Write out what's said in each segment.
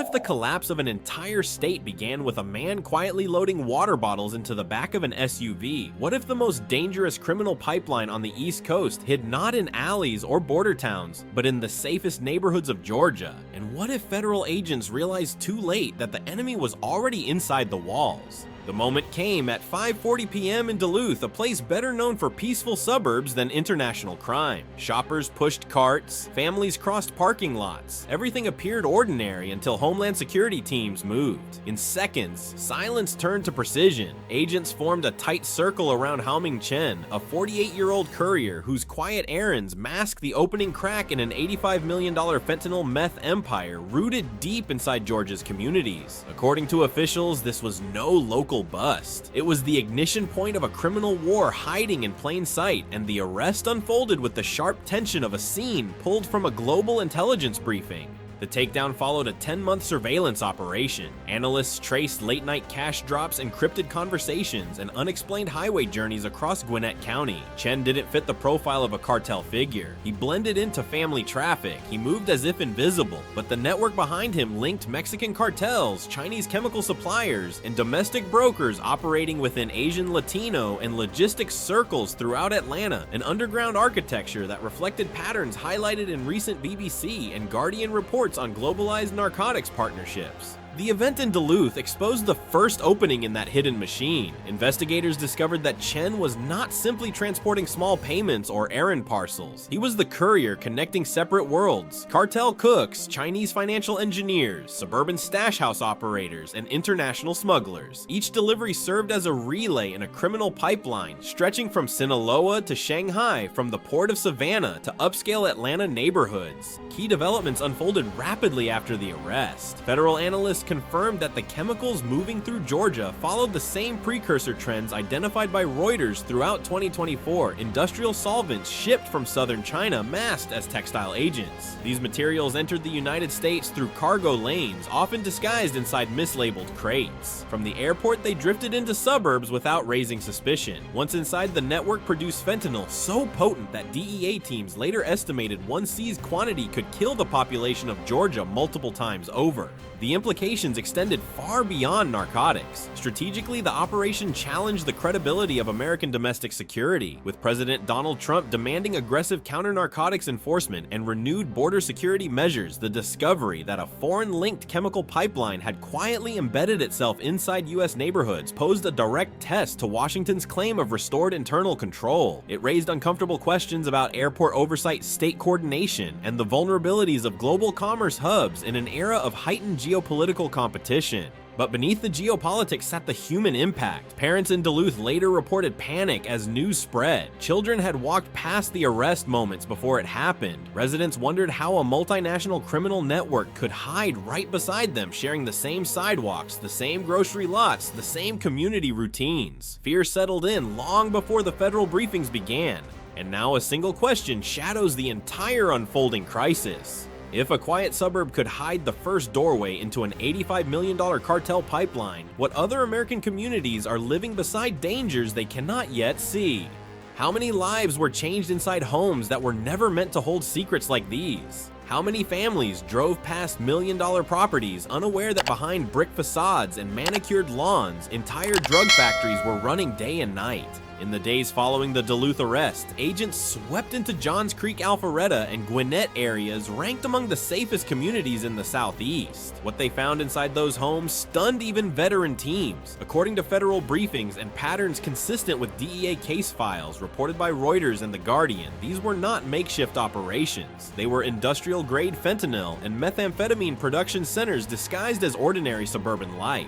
if the collapse of an entire state began with a man quietly loading water bottles into the back of an SUV? What if the most dangerous criminal pipeline on the East Coast hid not in alleys or border towns, but in the safest neighborhoods of Georgia? And what if federal agents realized too late that the enemy was already inside the walls? The moment came at 5:40 p.m. in Duluth, a place better known for peaceful suburbs than international crime. Shoppers pushed carts, families crossed parking lots. Everything appeared ordinary until Homeland Security teams moved. In seconds, silence turned to precision. Agents formed a tight circle around Haoming Chen, a 48-year-old courier whose quiet errands masked the opening crack in an $85 million fentanyl meth empire rooted deep inside Georgia's communities. According to officials, this was no local bust. It was the ignition point of a criminal war hiding in plain sight, and the arrest unfolded with the sharp tension of a scene pulled from a global intelligence briefing. The takedown followed a 10-month surveillance operation. Analysts traced late-night cash drops, encrypted conversations, and unexplained highway journeys across Gwinnett County. Chen didn't fit the profile of a cartel figure. He blended into family traffic. He moved as if invisible, but the network behind him linked Mexican cartels, Chinese chemical suppliers, and domestic brokers operating within Asian, Latino, and logistics circles throughout Atlanta, an underground architecture that reflected patterns highlighted in recent BBC and Guardian reports on globalized narcotics partnerships. The event in Duluth exposed the first opening in that hidden machine. Investigators discovered that Chen was not simply transporting small payments or errand parcels. He was the courier connecting separate worlds: cartel cooks, Chinese financial engineers, suburban stash house operators, and international smugglers. Each delivery served as a relay in a criminal pipeline, stretching from Sinaloa to Shanghai, from the port of Savannah to upscale Atlanta neighborhoods. Key developments unfolded rapidly after the arrest. Federal analysts confirmed that the chemicals moving through Georgia followed the same precursor trends identified by Reuters throughout 2024. Industrial solvents shipped from southern China masked as textile agents. These materials entered the United States through cargo lanes, often disguised inside mislabeled crates. From the airport, they drifted into suburbs without raising suspicion. Once inside, the network produced fentanyl so potent that DEA teams later estimated one seized quantity could kill the population of Georgia multiple times over. The implications extended far beyond narcotics. Strategically, the operation challenged the credibility of American domestic security, with President Donald Trump demanding aggressive counter-narcotics enforcement and renewed border security measures. The discovery that a foreign-linked chemical pipeline had quietly embedded itself inside U.S. neighborhoods posed a direct test to Washington's claim of restored internal control. It raised uncomfortable questions about airport oversight, state coordination, and the vulnerabilities of global commerce hubs in an era of heightened geopolitical competition. But beneath the geopolitics sat the human impact. Parents in Duluth later reported panic as news spread. Children had walked past the arrest moments before it happened. Residents wondered how a multinational criminal network could hide right beside them, sharing the same sidewalks, the same grocery lots, the same community routines. Fear settled in long before the federal briefings began. And now a single question shadows the entire unfolding crisis. If a quiet suburb could hide the first doorway into an $85 million cartel pipeline, what other American communities are living beside dangers they cannot yet see? How many lives were changed inside homes that were never meant to hold secrets like these? How many families drove past million-dollar properties unaware that behind brick facades and manicured lawns, entire drug factories were running day and night? In the days following the Duluth arrest, agents swept into Johns Creek, Alpharetta, and Gwinnett areas ranked among the safest communities in the Southeast. What they found inside those homes stunned even veteran teams. According to federal briefings and patterns consistent with DEA case files reported by Reuters and The Guardian, these were not makeshift operations. They were industrial-grade fentanyl and methamphetamine production centers disguised as ordinary suburban life.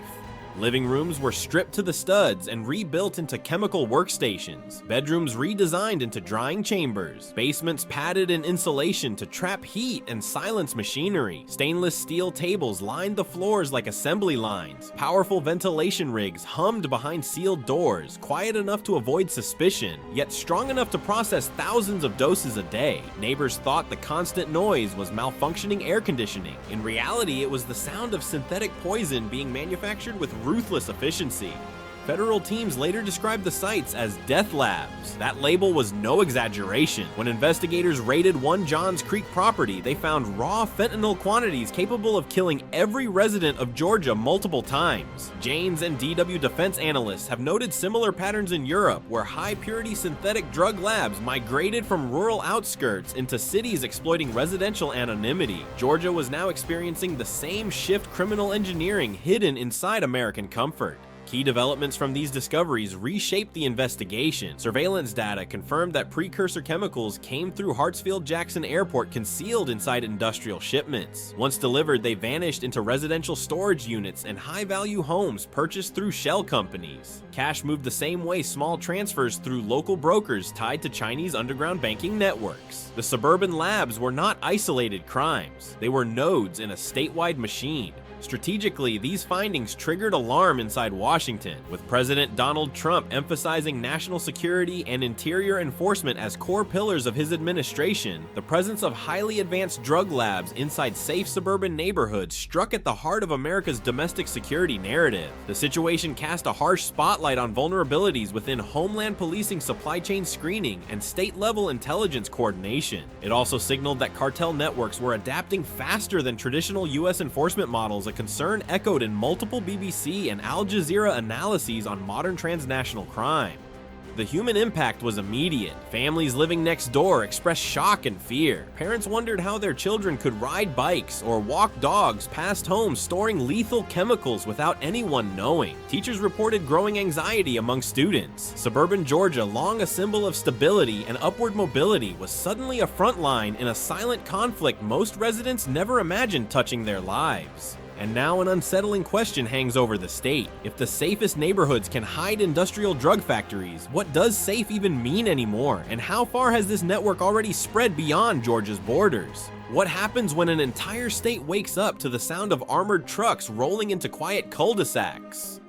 Living rooms were stripped to the studs and rebuilt into chemical workstations, bedrooms redesigned into drying chambers, basements padded in insulation to trap heat and silence machinery, stainless steel tables lined the floors like assembly lines, powerful ventilation rigs hummed behind sealed doors, quiet enough to avoid suspicion, yet strong enough to process thousands of doses a day. Neighbors thought the constant noise was malfunctioning air conditioning. In reality, it was the sound of synthetic poison being manufactured with ruthless efficiency. Federal teams later described the sites as death labs. That label was no exaggeration. When investigators raided one Johns Creek property, they found raw fentanyl quantities capable of killing every resident of Georgia multiple times. Janes and DW defense analysts have noted similar patterns in Europe, where high-purity synthetic drug labs migrated from rural outskirts into cities exploiting residential anonymity. Georgia was now experiencing the same shift criminal engineering hidden inside American comfort. Key developments from these discoveries reshaped the investigation. Surveillance data confirmed that precursor chemicals came through Hartsfield-Jackson Airport concealed inside industrial shipments. Once delivered, they vanished into residential storage units and high-value homes purchased through shell companies. Cash moved the same way small transfers through local brokers tied to Chinese underground banking networks. The suburban labs were not isolated crimes. They were nodes in a statewide machine. Strategically, these findings triggered alarm inside Washington, with President Donald Trump emphasizing national security and interior enforcement as core pillars of his administration. The presence of highly advanced drug labs inside safe suburban neighborhoods struck at the heart of America's domestic security narrative. The situation cast a harsh spotlight on vulnerabilities within Homeland Policing supply chain screening and state-level intelligence coordination. It also signaled that cartel networks were adapting faster than traditional U.S. enforcement models, a concern echoed in multiple BBC and Al Jazeera analyses on modern transnational crime. The human impact was immediate. Families living next door expressed shock and fear. Parents wondered how their children could ride bikes or walk dogs past homes storing lethal chemicals without anyone knowing. Teachers reported growing anxiety among students. Suburban Georgia, long a symbol of stability and upward mobility, was suddenly a front line in a silent conflict most residents never imagined touching their lives. And now an unsettling question hangs over the state. If the safest neighborhoods can hide industrial drug factories, what does safe even mean anymore? And how far has this network already spread beyond Georgia's borders? What happens when an entire state wakes up to the sound of armored trucks rolling into quiet cul-de-sacs?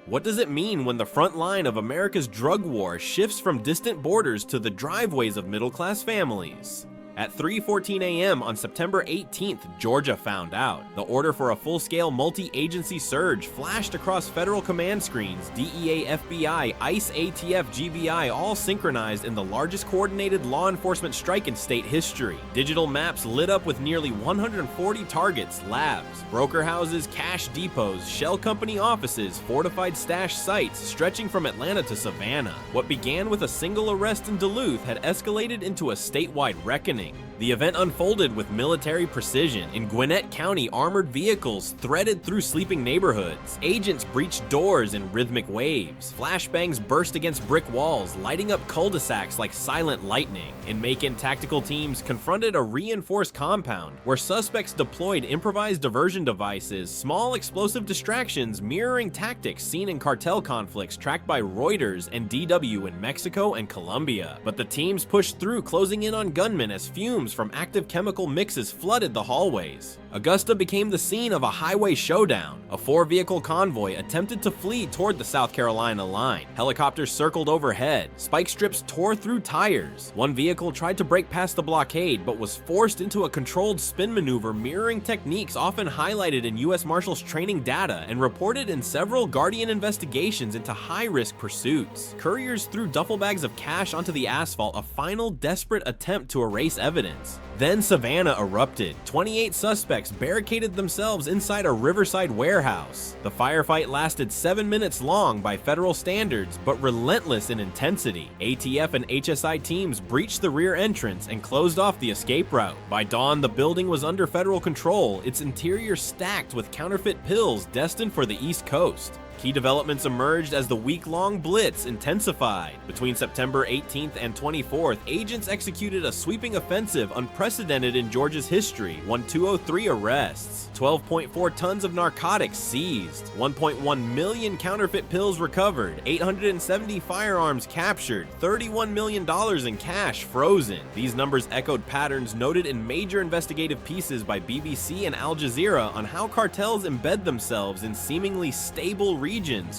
What does it mean when the front line of America's drug war shifts from distant borders to the driveways of middle-class families? At 3:14 a.m. on September 18th, Georgia found out. The order for a full-scale multi-agency surge flashed across federal command screens. DEA, FBI, ICE, ATF, GBI all synchronized in the largest coordinated law enforcement strike in state history. Digital maps lit up with nearly 140 targets, labs, broker houses, cash depots, shell company offices, fortified stash sites stretching from Atlanta to Savannah. What began with a single arrest in Duluth had escalated into a statewide reckoning. The event unfolded with military precision. In Gwinnett County, armored vehicles threaded through sleeping neighborhoods. Agents breached doors in rhythmic waves. Flashbangs burst against brick walls, lighting up cul-de-sacs like silent lightning. In Macon, tactical teams confronted a reinforced compound where suspects deployed improvised diversion devices, small explosive distractions mirroring tactics seen in cartel conflicts tracked by Reuters and DW in Mexico and Colombia. But the teams pushed through, closing in on gunmen as fumes from active chemical mixes flooded the hallways. Augusta became the scene of a highway showdown. A 4-vehicle convoy attempted to flee toward the South Carolina line. Helicopters circled overhead. Spike strips tore through tires. One vehicle tried to break past the blockade, but was forced into a controlled spin maneuver mirroring techniques often highlighted in U.S. Marshals training data and reported in several Guardian investigations into high-risk pursuits. Couriers threw duffel bags of cash onto the asphalt, a final desperate attempt to erase evidence. Then Savannah erupted. 28 suspects barricaded themselves inside a riverside warehouse. The firefight lasted 7 minutes long by federal standards, but relentless in intensity. ATF and HSI teams breached the rear entrance and closed off the escape route. By dawn, the building was under federal control, its interior stacked with counterfeit pills destined for the East Coast. Key developments emerged as the week-long blitz intensified. Between September 18th and 24th, agents executed a sweeping offensive unprecedented in Georgia's history, 203 arrests, 12.4 tons of narcotics seized, 1.1 million counterfeit pills recovered, 870 firearms captured, $31 million in cash frozen. These numbers echoed patterns noted in major investigative pieces by BBC and Al Jazeera on how cartels embed themselves in seemingly stable regions,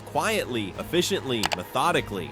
quietly, efficiently, methodically.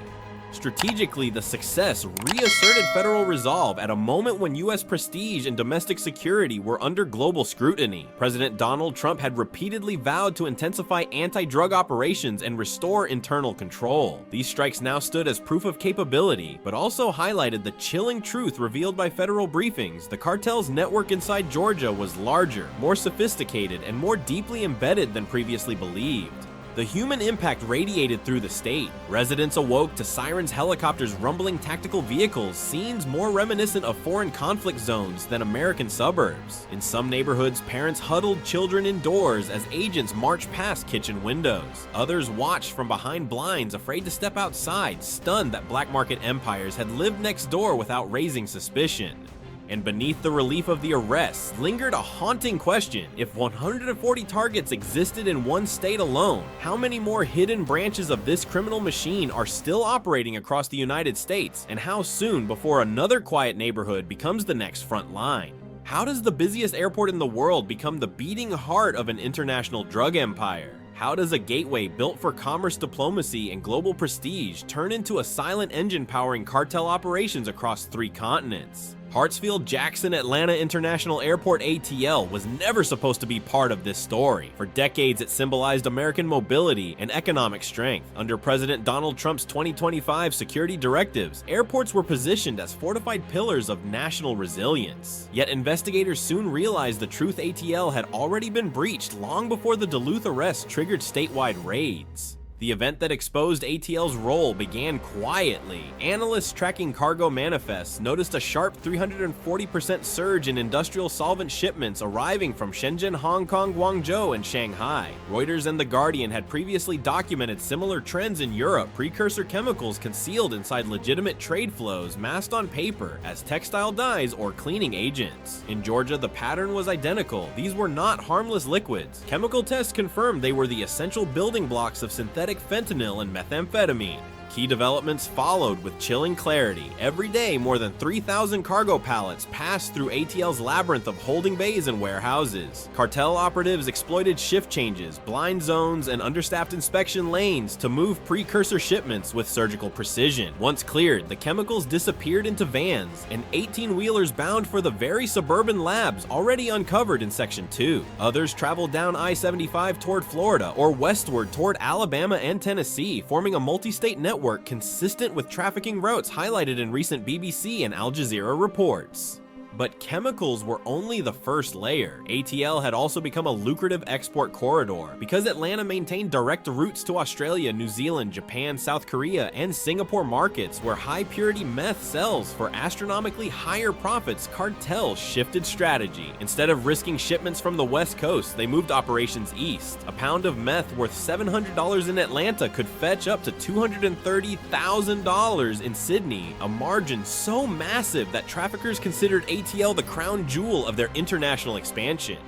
Strategically, the success reasserted federal resolve at a moment when U.S. prestige and domestic security were under global scrutiny. President Donald Trump had repeatedly vowed to intensify anti-drug operations and restore internal control. These strikes now stood as proof of capability, but also highlighted the chilling truth revealed by federal briefings. The cartel's network inside Georgia was larger, more sophisticated, and more deeply embedded than previously believed. The human impact radiated through the state. Residents awoke to sirens, helicopters, rumbling tactical vehicles, scenes more reminiscent of foreign conflict zones than American suburbs. In some neighborhoods, parents huddled children indoors as agents marched past kitchen windows. Others watched from behind blinds, afraid to step outside, stunned that black market empires had lived next door without raising suspicion. And beneath the relief of the arrests lingered a haunting question. If 140 targets existed in one state alone, how many more hidden branches of this criminal machine are still operating across the United States, and how soon before another quiet neighborhood becomes the next front line? How does the busiest airport in the world become the beating heart of an international drug empire? How does a gateway built for commerce, diplomacy, and global prestige turn into a silent engine powering cartel operations across 3 continents? Hartsfield-Jackson Atlanta International Airport ATL was never supposed to be part of this story. For decades, it symbolized American mobility and economic strength. Under President Donald Trump's 2025 security directives, airports were positioned as fortified pillars of national resilience. Yet investigators soon realized the truth: ATL had already been breached long before the Duluth arrest triggered statewide raids. The event that exposed ATL's role began quietly. Analysts tracking cargo manifests noticed a sharp 340% surge in industrial solvent shipments arriving from Shenzhen, Hong Kong, Guangzhou, and Shanghai. Reuters and The Guardian had previously documented similar trends in Europe, precursor chemicals concealed inside legitimate trade flows masked on paper as textile dyes or cleaning agents. In Georgia, the pattern was identical. These were not harmless liquids. Chemical tests confirmed they were the essential building blocks of synthetic fentanyl and methamphetamine. Key developments followed with chilling clarity. Every day, more than 3,000 cargo pallets passed through ATL's labyrinth of holding bays and warehouses. Cartel operatives exploited shift changes, blind zones, and understaffed inspection lanes to move precursor shipments with surgical precision. Once cleared, the chemicals disappeared into vans, and 18-wheelers bound for the very suburban labs already uncovered in Section 2. Others traveled down I-75 toward Florida or westward toward Alabama and Tennessee, forming a multi-state network consistent with trafficking routes highlighted in recent BBC and Al Jazeera reports. But chemicals were only the first layer. ATL had also become a lucrative export corridor. Because Atlanta maintained direct routes to Australia, New Zealand, Japan, South Korea, and Singapore markets where high-purity meth sells for astronomically higher profits, cartels shifted strategy. Instead of risking shipments from the West Coast, they moved operations east. A pound of meth worth $700 in Atlanta could fetch up to $230,000 in Sydney, a margin so massive that traffickers considered ATL the crown jewel of their international expansion.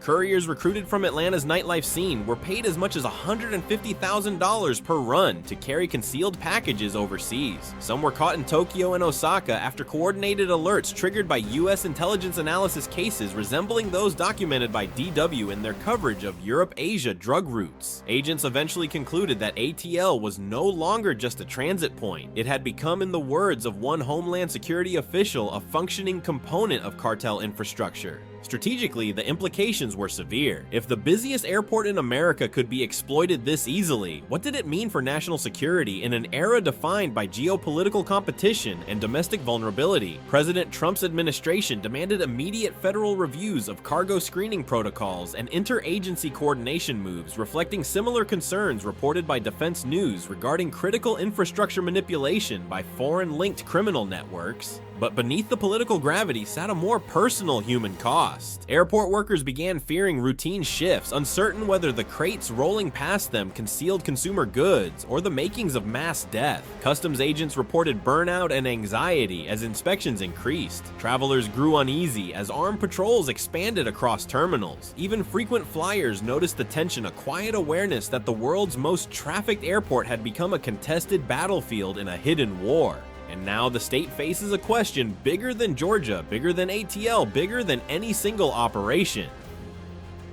Couriers recruited from Atlanta's nightlife scene were paid as much as $150,000 per run to carry concealed packages overseas. Some were caught in Tokyo and Osaka after coordinated alerts triggered by U.S. intelligence analysis cases resembling those documented by DW in their coverage of Europe-Asia drug routes. Agents eventually concluded that ATL was no longer just a transit point. It had become, in the words of one Homeland Security official, a functioning component of cartel infrastructure. Strategically, the implications were severe. If the busiest airport in America could be exploited this easily, what did it mean for national security in an era defined by geopolitical competition and domestic vulnerability? President Trump's administration demanded immediate federal reviews of cargo screening protocols and interagency coordination moves, reflecting similar concerns reported by Defense News regarding critical infrastructure manipulation by foreign-linked criminal networks. But beneath the political gravity sat a more personal human cost. Airport workers began fearing routine shifts, uncertain whether the crates rolling past them concealed consumer goods or the makings of mass death. Customs agents reported burnout and anxiety as inspections increased. Travelers grew uneasy as armed patrols expanded across terminals. Even frequent flyers noticed the tension, a quiet awareness that the world's most trafficked airport had become a contested battlefield in a hidden war. And now the state faces a question bigger than Georgia, bigger than ATL, bigger than any single operation.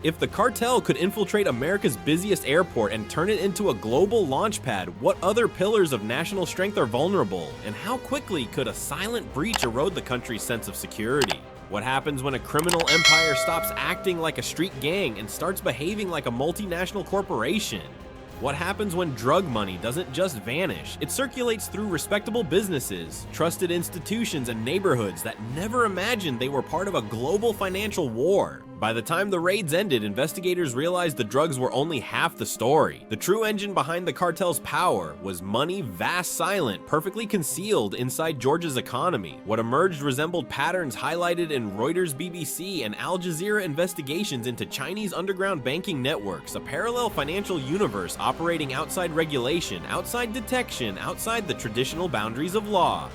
If the cartel could infiltrate America's busiest airport and turn it into a global launchpad, what other pillars of national strength are vulnerable? And how quickly could a silent breach erode the country's sense of security? What happens when a criminal empire stops acting like a street gang and starts behaving like a multinational corporation? What happens when drug money doesn't just vanish? It circulates through respectable businesses, trusted institutions, and neighborhoods that never imagined they were part of a global financial war. By the time the raids ended, investigators realized the drugs were only half the story. The true engine behind the cartel's power was money vast silent, perfectly concealed inside Georgia's economy. What emerged resembled patterns highlighted in Reuters, BBC, and Al Jazeera investigations into Chinese underground banking networks, a parallel financial universe operating outside regulation, outside detection, outside the traditional boundaries of law.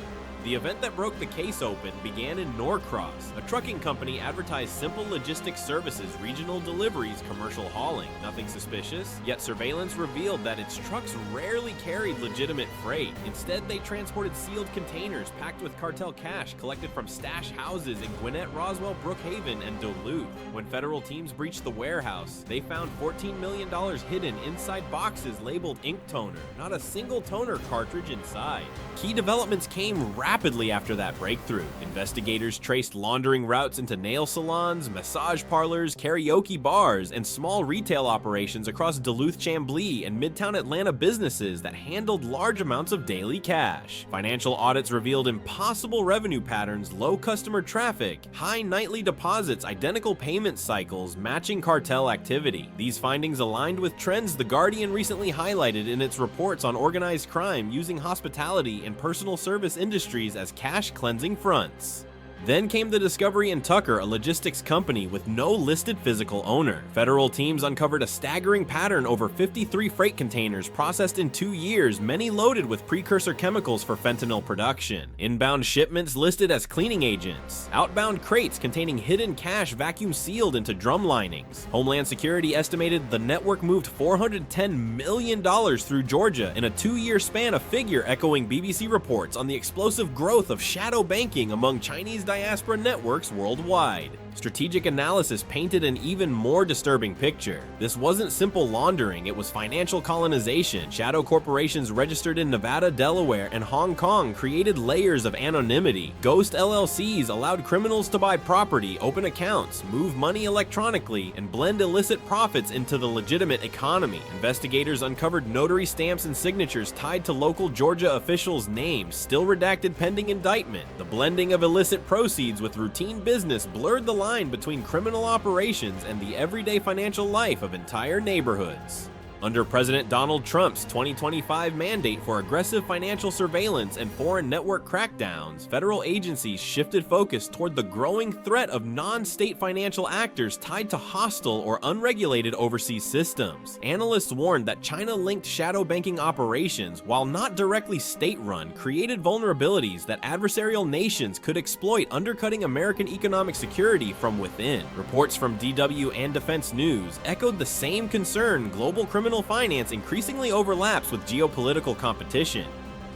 The event that broke the case open began in Norcross. A trucking company advertised simple logistics services, regional deliveries, commercial hauling. Nothing suspicious, yet surveillance revealed that its trucks rarely carried legitimate freight. Instead, they transported sealed containers packed with cartel cash collected from stash houses in Gwinnett, Roswell, Brookhaven, and Duluth. When federal teams breached the warehouse, they found $14 million hidden inside boxes labeled ink toner, not a single toner cartridge inside. Key developments came rapidly after that breakthrough. Investigators traced laundering routes into nail salons, massage parlors, karaoke bars, and small retail operations across Duluth, Chamblee, and Midtown Atlanta businesses that handled large amounts of daily cash. Financial audits revealed impossible revenue patterns, low customer traffic, high nightly deposits, identical payment cycles, matching cartel activity. These findings aligned with trends The Guardian recently highlighted in its reports on organized crime using hospitality and personal service industries as cash cleansing fronts. Then came the discovery in Tucker, a logistics company with no listed physical owner. Federal teams uncovered a staggering pattern: over 53 freight containers processed in 2 years, many loaded with precursor chemicals for fentanyl production. Inbound shipments listed as cleaning agents. Outbound crates containing hidden cash vacuum sealed into drum linings. Homeland Security estimated the network moved $410 million through Georgia in a 2-year span, a figure echoing BBC reports on the explosive growth of shadow banking among Chinese diaspora networks worldwide. Strategic analysis painted an even more disturbing picture. This wasn't simple laundering, it was financial colonization. Shadow corporations registered in Nevada, Delaware, and Hong Kong created layers of anonymity. Ghost LLCs allowed criminals to buy property, open accounts, move money electronically, and blend illicit profits into the legitimate economy. Investigators uncovered notary stamps and signatures tied to local Georgia officials' names, still redacted pending indictment. The blending of illicit proceeds with routine business blurred the line between criminal operations and the everyday financial life of entire neighborhoods. Under President Donald Trump's 2025 mandate for aggressive financial surveillance and foreign network crackdowns, federal agencies shifted focus toward the growing threat of non-state financial actors tied to hostile or unregulated overseas systems. Analysts warned that China-linked shadow banking operations, while not directly state-run, created vulnerabilities that adversarial nations could exploit, undercutting American economic security from within. Reports from DW and Defense News echoed the same concern: global criminal finance increasingly overlaps with geopolitical competition.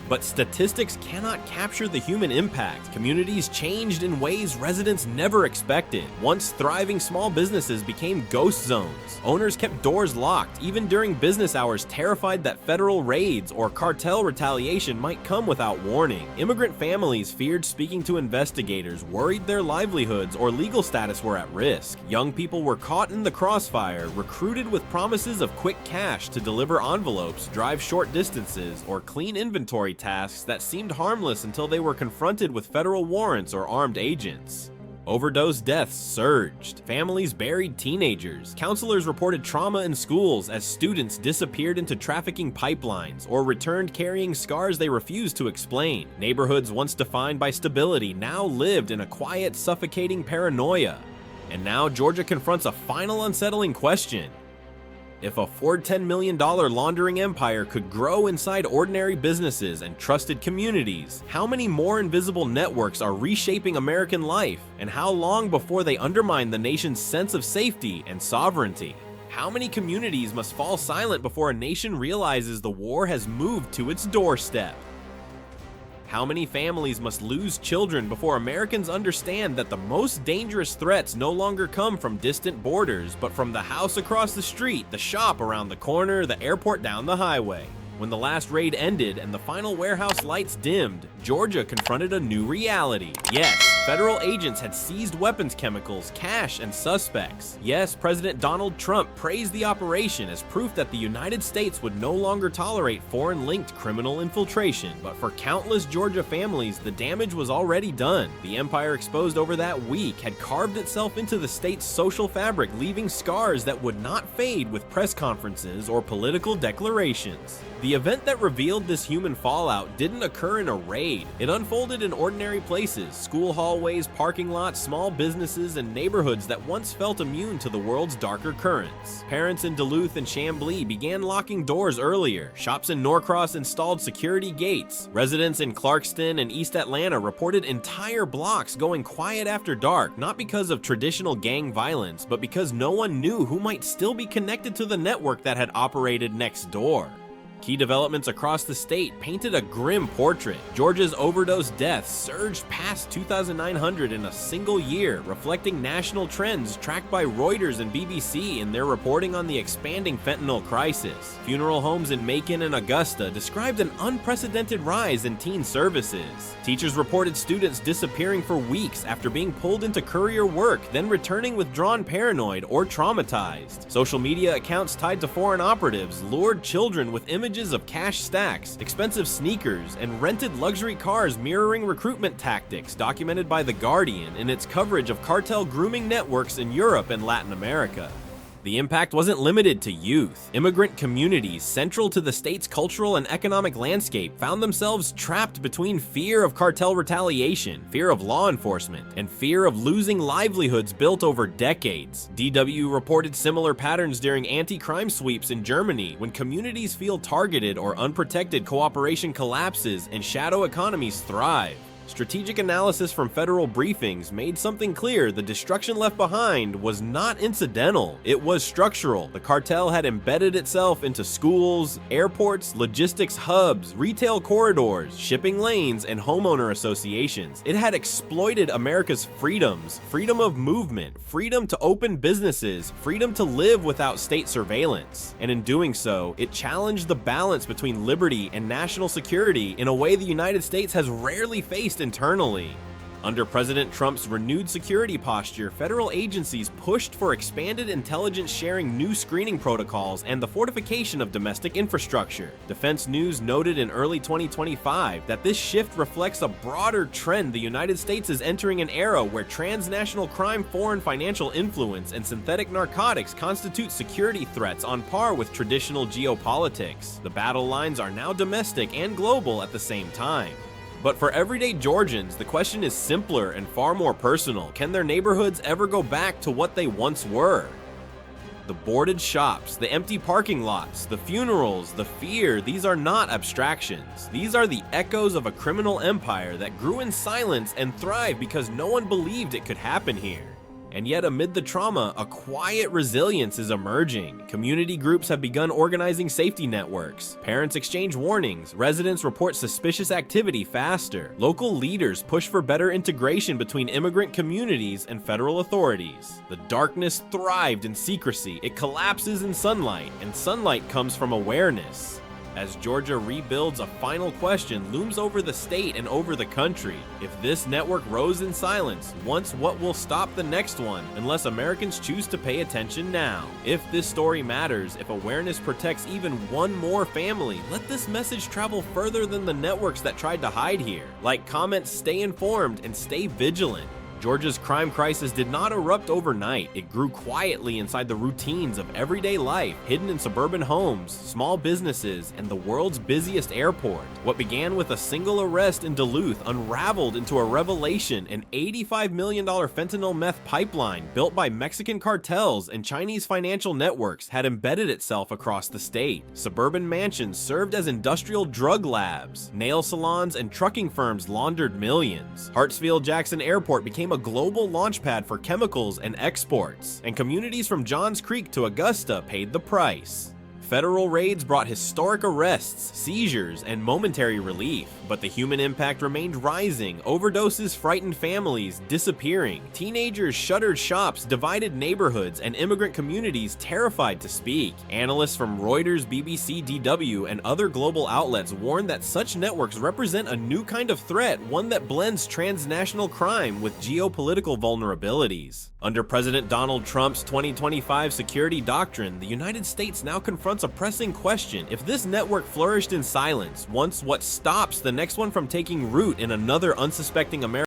But statistics cannot capture the human impact. Communities changed in ways residents never expected. Once thriving small businesses became ghost zones. Owners kept doors locked, even during business hours, terrified that federal raids or cartel retaliation might come without warning. Immigrant families feared speaking to investigators, worried their livelihoods or legal status were at risk. Young people were caught in the crossfire, recruited with promises of quick cash to deliver envelopes, drive short distances, or clean inventory tasks that seemed harmless until they were confronted with federal warrants or armed agents. Overdose deaths surged. Families buried teenagers. Counselors reported trauma in schools as students disappeared into trafficking pipelines or returned carrying scars they refused to explain. Neighborhoods once defined by stability now lived in a quiet, suffocating paranoia. And now Georgia confronts a final unsettling question. If a $410 million laundering empire could grow inside ordinary businesses and trusted communities, how many more invisible networks are reshaping American life? And how long before they undermine the nation's sense of safety and sovereignty? How many communities must fall silent before a nation realizes the war has moved to its doorstep? How many families must lose children before Americans understand that the most dangerous threats no longer come from distant borders, but from the house across the street, the shop around the corner, the airport down the highway? When the last raid ended and the final warehouse lights dimmed, Georgia confronted a new reality. Yes, federal agents had seized weapons chemicals, cash, and suspects. Yes, President Donald Trump praised the operation as proof that the United States would no longer tolerate foreign-linked criminal infiltration. But for countless Georgia families, the damage was already done. The empire exposed over that week had carved itself into the state's social fabric, leaving scars that would not fade with press conferences or political declarations. The event that revealed this human fallout didn't occur in a raid. It unfolded in ordinary places: school hallways, parking lots, small businesses, and neighborhoods that once felt immune to the world's darker currents. Parents in Duluth and Chamblee began locking doors earlier. Shops in Norcross installed security gates. Residents in Clarkston and East Atlanta reported entire blocks going quiet after dark, not because of traditional gang violence, but because no one knew who might still be connected to the network that had operated next door. Key developments across the state painted a grim portrait. Georgia's overdose deaths surged past 2,900 in a single year, reflecting national trends tracked by Reuters and BBC in their reporting on the expanding fentanyl crisis. Funeral homes in Macon and Augusta described an unprecedented rise in teen services. Teachers reported students disappearing for weeks after being pulled into courier work, then returning withdrawn, paranoid, or traumatized. Social media accounts tied to foreign operatives lured children with images of cash stacks, expensive sneakers, and rented luxury cars mirroring recruitment tactics documented by The Guardian in its coverage of cartel grooming networks in Europe and Latin America. The impact wasn't limited to youth. Immigrant communities central to the state's cultural and economic landscape found themselves trapped between fear of cartel retaliation, fear of law enforcement, and fear of losing livelihoods built over decades. DW reported similar patterns during anti-crime sweeps in Germany, when communities feel targeted or unprotected, cooperation collapses and shadow economies thrive. Strategic analysis from federal briefings made something clear: the destruction left behind was not incidental, it was structural. The cartel had embedded itself into schools, airports, logistics hubs, retail corridors, shipping lanes, and homeowner associations. It had exploited America's freedoms: freedom of movement, freedom to open businesses, freedom to live without state surveillance. And in doing so, it challenged the balance between liberty and national security in a way the United States has rarely faced internally. Under President Trump's renewed security posture, federal agencies pushed for expanded intelligence sharing, new screening protocols, and the fortification of domestic infrastructure. Defense News noted in early 2025 that this shift reflects a broader trend: the United States is entering an era where transnational crime, foreign financial influence, and synthetic narcotics constitute security threats on par with traditional geopolitics. The battle lines are now domestic and global at the same time. But for everyday Georgians, the question is simpler and far more personal. Can their neighborhoods ever go back to what they once were? The boarded shops, the empty parking lots, the funerals, the fear, these are not abstractions. These are the echoes of a criminal empire that grew in silence and thrived because no one believed it could happen here. And yet, amid the trauma, a quiet resilience is emerging. Community groups have begun organizing safety networks. Parents exchange warnings. Residents report suspicious activity faster. Local leaders push for better integration between immigrant communities and federal authorities. The darkness thrived in secrecy. It collapses in sunlight, and sunlight comes from awareness. As Georgia rebuilds, a final question looms over the state and over the country. If this network rose in silence once, what will stop the next one, unless Americans choose to pay attention now? If this story matters, if awareness protects even one more family, let this message travel further than the networks that tried to hide here. Like, comment, stay informed, and stay vigilant. Georgia's crime crisis did not erupt overnight. It grew quietly inside the routines of everyday life, hidden in suburban homes, small businesses, and the world's busiest airport. What began with a single arrest in Duluth unraveled into a revelation: an $85 million fentanyl meth pipeline built by Mexican cartels and Chinese financial networks had embedded itself across the state. Suburban mansions served as industrial drug labs. Nail salons and trucking firms laundered millions. Hartsfield-Jackson Airport became a global launchpad for chemicals and exports, and communities from Johns Creek to Augusta paid the price. Federal raids brought historic arrests, seizures, and momentary relief, but the human impact remained rising. Overdoses frightened families, disappearing. Teenagers shuttered shops, divided neighborhoods, and immigrant communities terrified to speak. Analysts from Reuters, BBC, DW, and other global outlets warned that such networks represent a new kind of threat, one that blends transnational crime with geopolitical vulnerabilities. Under President Donald Trump's 2025 security doctrine, the United States now confronts a pressing question. If this network flourished in silence, once what stops the next one from taking root in another unsuspecting American